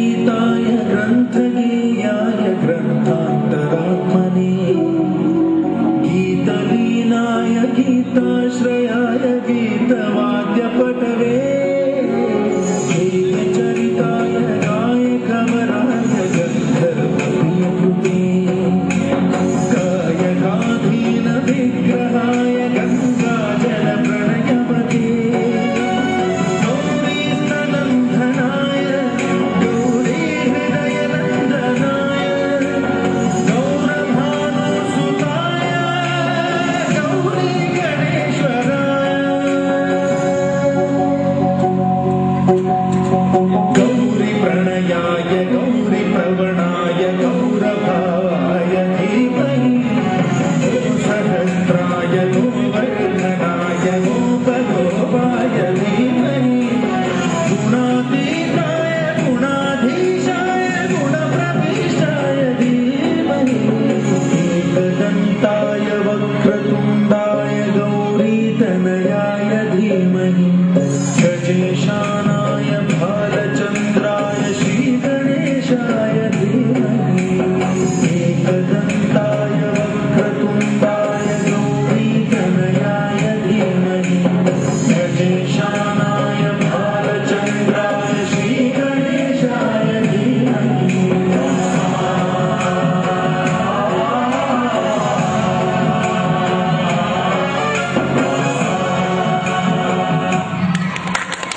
गीताय ग्रन्थगेयाय ग्रन्थान्तरात्मने गीतलीनाय गीताश्रयाय गीतवाद्यपटवे चरिताय गायकवराय गन्धर्वप्रियकृते गायकाधीन विग्रहाय गङ्गाजलप्रणयपते गौरीस्तनन्दनाय गौरीहृदयनन्दनाय गौरभानुसुताय गौरीगणेश्वराय गौरीप्रणयाय गौरीप्रवणाय गौरभावाय धीमहि सहस्राय गोवर्धनाय गोपगोपाय धीमहि गुणातीताय गुणाधीशाय गुणप्रविष्टाय धीमहि एकदन्ताय वक्रतुण्डाय गौरीतनयाय धीमहि गजेशानाय भालचन्द्राय श्रीगणेशाय धीमहि एकदन्ताय वक्रतुण्डाय गौरीतनयाय धीमहि गजेशानाय भालचन्द्राय श्रीगणेशाय धीमहि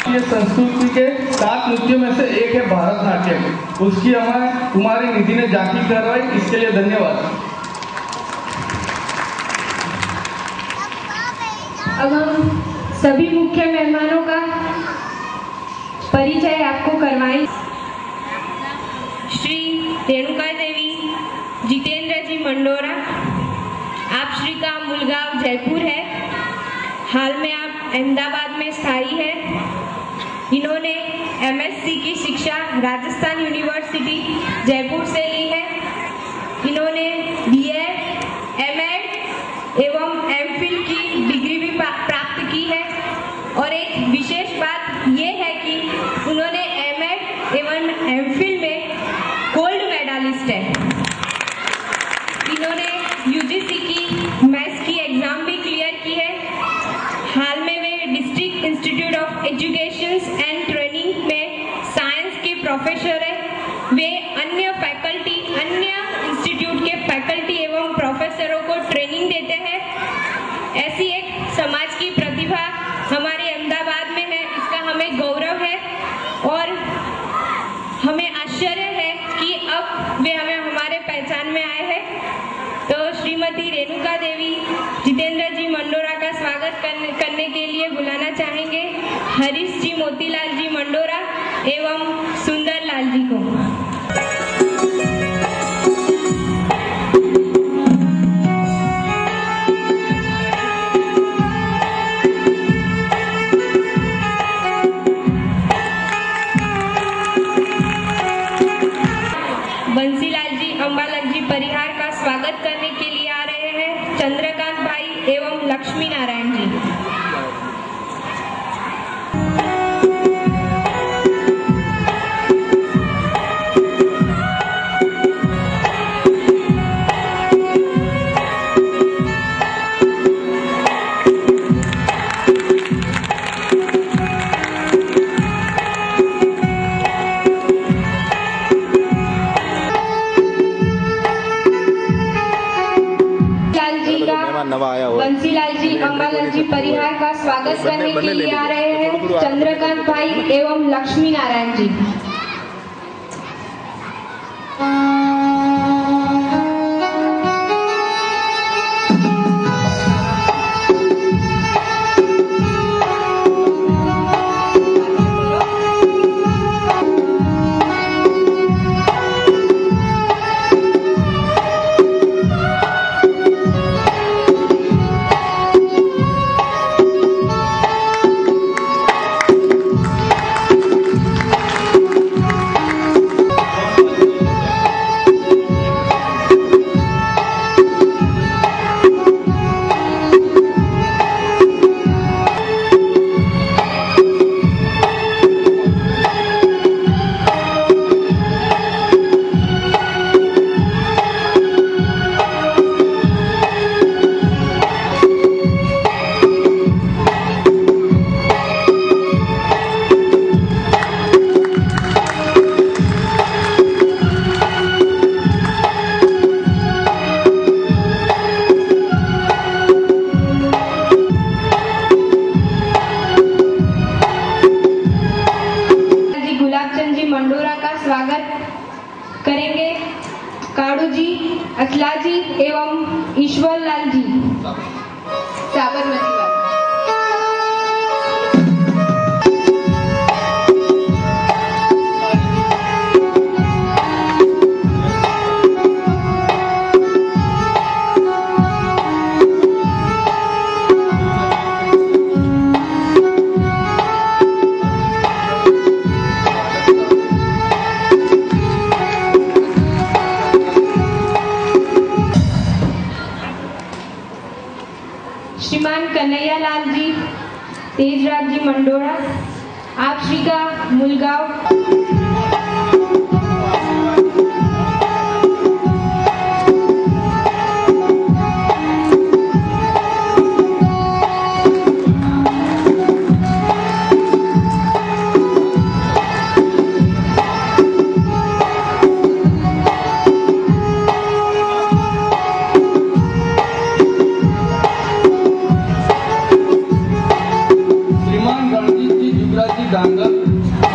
ये संस्कृति के 7 नृत्यों में से एक है भरतनाट्यम। उसकी हमारे कुमारी निधि ने झांकी करवाई, इसके लिए धन्यवाद। अब हम सभी मुख्य मेहमानों का परिचय आपको करवाएं। श्री रेणुका देवी जितेंद्र जी मंडोरा, आप श्री का मूल गांव जयपुर है, हाल में आप अहमदाबाद में स्थायी है। इन्होंने MSc की शिक्षा राजस्थान यूनिवर्सिटी जयपुर से ली है। इन्होंने BEd, M.Ed एवं MPhil की डिग्री भी प्राप्त की है। और एक विशेष बात ये है कि उन्होंने M.Ed एवं MPhil में गोल्ड मेडलिस्ट है। इन्होंने UGC की मैथ्स की एग्जाम भी क्लियर की है। हाल में वे district institute of education and training में साइंस के प्रोफेसर है। वे अन्य इंस्टीट्यूट के फैकल्टी एवं प्रोफेसरों को ट्रेनिंग देते हैं। ऐसी एक समाज की प्रतिभा हमारे अहमदाबाद में है, इसका हमें गौरव है और हमें आश्चर्य है कि अब वे हमारे पहचान में आए हैं। तो श्रीमती रेणुका देवी जितेंद्र जी मंडोरा का स्वागत करने के लिए बुलाना चाहेंगे हरीश जी मोतीलाल जी मंडोरा एवं सुंदर लाल जी को। बंसीलाल जी अंबालाल जी परिहार का स्वागत करने के लिए आ रहे हैं चंद्रकांत भाई एवं लक्ष्मी नारायण जी। बंसीलाल जी अंबालाल जी परिहार का स्वागत करने के लिए आ रहे हैं चंद्रकांत भाई एवं लक्ष्मी नारायण जी। करेंगे काड़ू जी, अचला जी एवं ईश्वर लाल जी। साबरमती वाला। श्रीमान कन्हैया लाल जी, तेजराज जी मंडोरा, आप श्री का मुलगांव।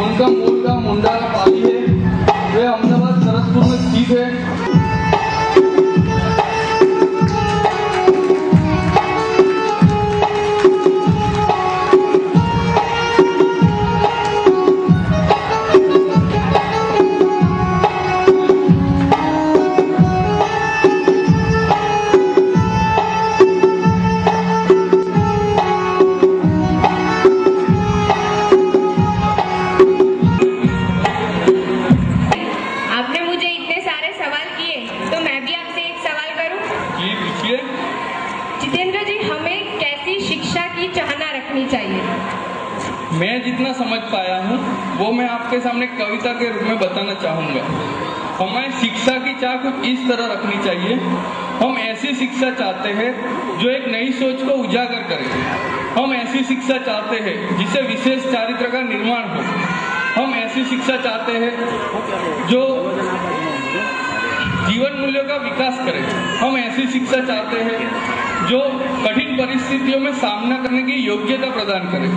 उनका मूल का मुंडा पाली है, वे अहमदाबाद सरसपुर में स्थित है। जितेंद्र जी, हमें कैसी शिक्षा की चाहना रखनी चाहिए? मैं जितना समझ पाया हूँ वो मैं आपके सामने कविता के रूप में बताना चाहूँगा। हमें शिक्षा की चाह कुछ इस तरह रखनी चाहिए। हम ऐसी शिक्षा चाहते हैं जो एक नई सोच को उजागर करे। हम ऐसी शिक्षा चाहते हैं जिससे विशेष चारित्र का निर्माण हो। हम ऐसी शिक्षा चाहते हैं जो जीवन मूल्यों का विकास करे। हम ऐसी शिक्षा चाहते हैं जो कठिन परिस्थितियों में सामना करने की योग्यता प्रदान करे।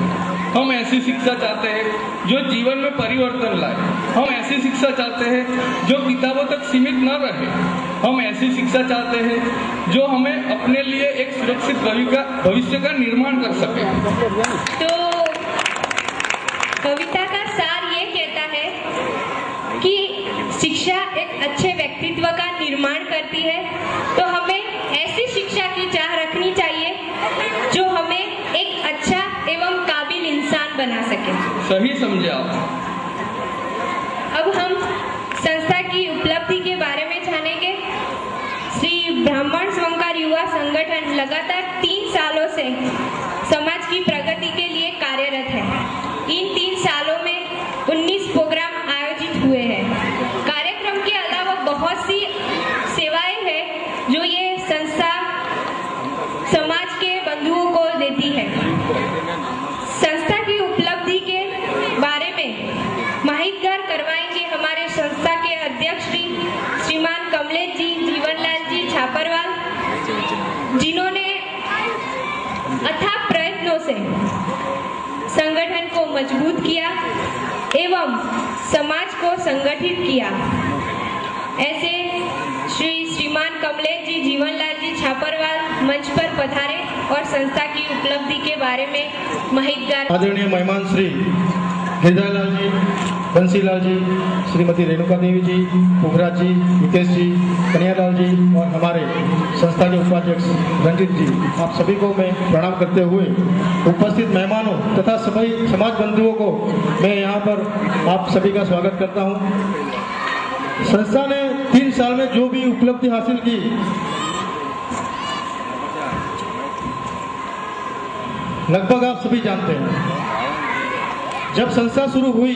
हम ऐसी शिक्षा चाहते हैं जो जीवन में परिवर्तन लाए। हम ऐसी शिक्षा चाहते हैं जो किताबों तक सीमित न रहे। हम ऐसी शिक्षा चाहते हैं जो हमें अपने लिए एक सुरक्षित भविष्य का निर्माण कर सके। तो कविता का सार ये कहता है कि शिक्षा एक अच्छे व्यक्तित्व का निर्माण करती है। तो हमें ऐसी शिक्षा की चाह रखनी चाहिए जो हमें एक अच्छा एवं काबिल इंसान बना सके। सही समझे आप। अब हम संस्था की उपलब्धि के बारे में जानेंगे। श्री ब्राह्मण स्वंकार युवा संगठन लगातार 3 सालों से समाज की प्रगति के लिए कार्यरत है। इन 3 सालों में 19 प्रोग्राम आयोजित हुए हैं। कार्यक्रम के अलावा बहुत सी सेवाएं हैं जो ये संस्था समाज के बंधुओं को देती है। संस्था की उपलब्धि के बारे में माहितगार करवाएंगे हमारे संस्था के अध्यक्ष श्रीमान कमलेश जी, जीवनलाल जी छापरवाल, जिन्होंने अथक प्रयत्नों से संगठन को मजबूत किया एवं समाज को संगठित किया। ऐसे श्रीमान कमलेश जी, जीवनलाल जी छापरवाल मंच पर पधारे और संस्था की उपलब्धि के बारे में माहितगार। आदरणीय मेहमान श्री हृदयलाल जी, बंसीलाल जी, श्रीमती रेणुका देवी जी, पुखराज जी, युकेश जी, कन्हैयालाल जी और हमारे संस्था के उपाध्यक्ष रंजित जी, आप सभी को मैं प्रणाम करते हुए उपस्थित मेहमानों तथा सभी समाज बंधुओं को मैं यहाँ पर आप सभी का स्वागत करता हूँ। संस्था ने 3 साल में जो भी उपलब्धि हासिल की, लगभग आप सभी जानते हैं। जब संस्था शुरू हुई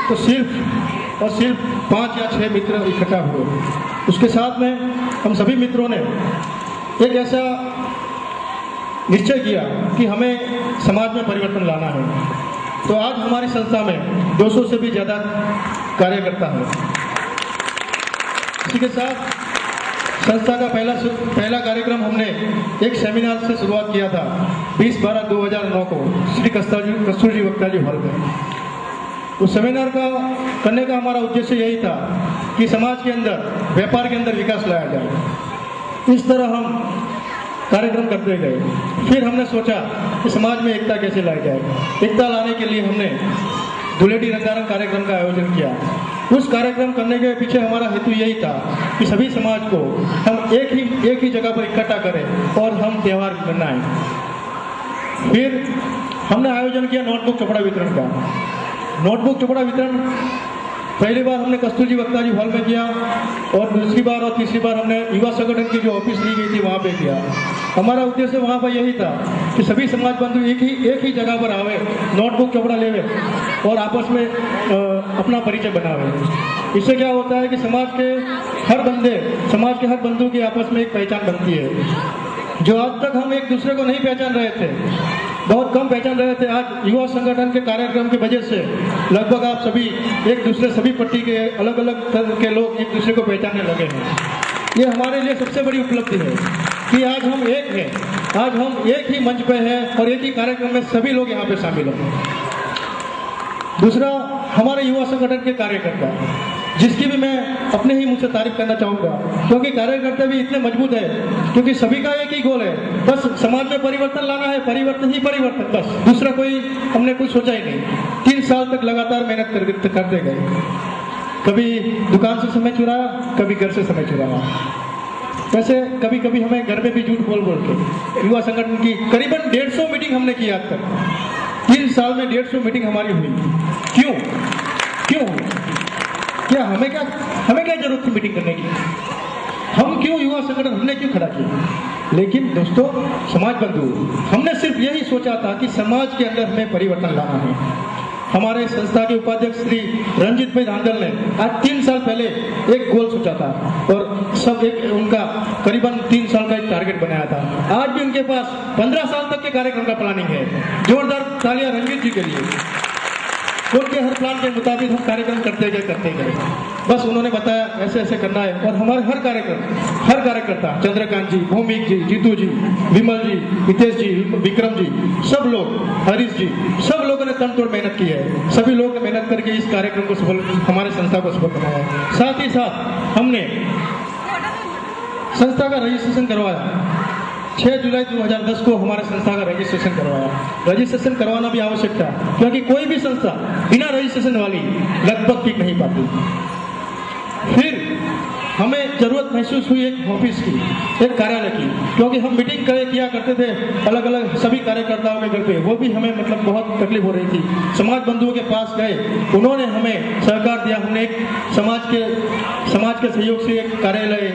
तो सिर्फ और सिर्फ 5 या 6 मित्र इकट्ठा हुए। उसके साथ में हम सभी मित्रों ने एक ऐसा निश्चय किया कि हमें समाज में परिवर्तन लाना है। तो आज हमारी संस्था में 200 से भी ज़्यादा कार्यकर्ता हैं। इसी के साथ संस्था का पहला कार्यक्रम हमने एक सेमिनार से शुरुआत किया था 20/12/2009 को श्री कस्तूरी वक्ता जी हॉल में। उस सेमिनार का करने का हमारा उद्देश्य यही था कि समाज के अंदर, व्यापार के अंदर विकास लाया जाए। इस तरह हम कार्यक्रम करते गए। फिर हमने सोचा कि समाज में एकता कैसे लाई जाए। एकता लाने के लिए हमने धुलेटी रंगारंग कार्यक्रम का आयोजन किया। उस कार्यक्रम करने के पीछे हमारा हेतु यही था कि सभी समाज को हम एक ही जगह पर इकट्ठा करें और हम त्यौहार मनाएं। फिर हमने आयोजन किया नोटबुक कपड़ा वितरण का। नोटबुक कपड़ा वितरण पहली बार हमने कस्तूरजी वक्ता जी हॉल में किया और दूसरी बार और तीसरी बार हमने युवा संगठन की जो ऑफिस ली गई थी वहाँ पे किया। हमारा उद्देश्य वहाँ पर यही था कि सभी समाज बंधु एक ही जगह पर आवे, नोटबुक कपड़ा लेवे और आपस में अपना परिचय बनावे। इससे क्या होता है कि समाज के हर बंधु की आपस में एक पहचान बनती है। जो आज तक हम एक दूसरे को नहीं पहचान रहे थे, बहुत कम पहचान रहे थे, आज युवा संगठन के कार्यक्रम की वजह से लगभग आप सभी पट्टी के अलग अलग तरह के लोग एक दूसरे को पहचानने लगे हैं। ये हमारे लिए सबसे बड़ी उपलब्धि है कि आज हम एक हैं, आज हम एक ही मंच पे हैं और एक ही कार्यक्रम में सभी लोग यहाँ पे शामिल हैं। दूसरा, हमारे युवा संगठन के कार्यकर्ता, जिसकी भी मैं अपने ही मुझ से तारीफ करना चाहूँगा, क्योंकि कार्यकर्ता भी इतने मजबूत है, क्योंकि सभी का एक ही गोल है, बस समाज में परिवर्तन लाना है, परिवर्तन ही परिवर्तन, बस दूसरा कोई हमने कुछ सोचा ही नहीं। 3 साल तक लगातार मेहनत करते गए। कभी दुकान से समय चुराया, कभी घर से समय चुराया। वैसे कभी कभी हमें घर में भी झूठ बोल के युवा संगठन की करीबन 150 मीटिंग हमने की आज तक। 3 साल में 150 मीटिंग हमारी हुई। क्यों क्या हमें क्या जरूरत थी मीटिंग करने की? हम क्यों युवा संगठन हमने क्यों खड़ा किया? लेकिन दोस्तों, समाज बंधु, हमने सिर्फ यही सोचा था कि समाज के अंदर हमें परिवर्तन लाना है। हमारे संस्था के उपाध्यक्ष श्री रंजीत भाई धांधल ने आज 3 साल पहले एक गोल सोचा था और उनका करीबन 3 साल का एक टारगेट बनाया था। आज भी उनके पास 15 साल तक के कार्यक्रम का प्लानिंग है। जोरदार तालियां रंजीत जी के लिए। उनके हर प्लान के मुताबिक हम कार्यक्रम करते गए। बस उन्होंने बताया ऐसे ऐसे करना है और हमारे हर कार्यकर्ता, चंद्रकांत जी, भौमिक जी, जीतू जी, विमल जी, हितेश जी, विक्रम जी, सब लोग, हरीश जी, सब लोगों ने तनतोड़ मेहनत की है। सभी लोगों ने मेहनत करके इस कार्यक्रम को सफल, हमारे संस्था को सफल बनाया है। साथ ही साथ हमने संस्था का रजिस्ट्रेशन करवाया। 6 जुलाई 2010 को हमारे संस्था का रजिस्ट्रेशन करवाया। रजिस्ट्रेशन करवाना भी आवश्यक था, क्योंकि कोई भी संस्था बिना रजिस्ट्रेशन वाली लगभग टिक नहीं पाती। फिर हमें जरूरत महसूस हुई एक ऑफिस की, एक कार्यालय की, क्योंकि हम मीटिंग किया करते थे अलग अलग सभी कार्यकर्ताओं के घर पे, वो भी हमें बहुत तकलीफ हो रही थी। समाज बंधुओं के पास गए, उन्होंने हमें सहकार दिया। हमने एक समाज के सहयोग से एक कार्यालय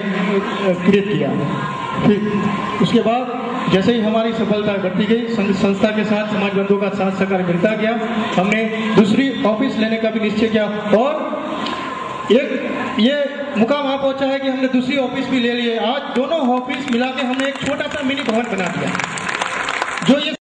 क्रिएट किया। फिर उसके बाद जैसे ही हमारी सफलता बढ़ती गई, संस्था के साथ समाज बंधुओं का साथ सहकार मिलता गया, हमने दूसरी ऑफिस लेने का भी निश्चय किया और ये मुकाम वहां पहुंचा है कि हमने दूसरी ऑफिस भी ले ली है। आज दोनों ऑफिस मिला के हमने एक छोटा सा मिनी भवन बना दिया।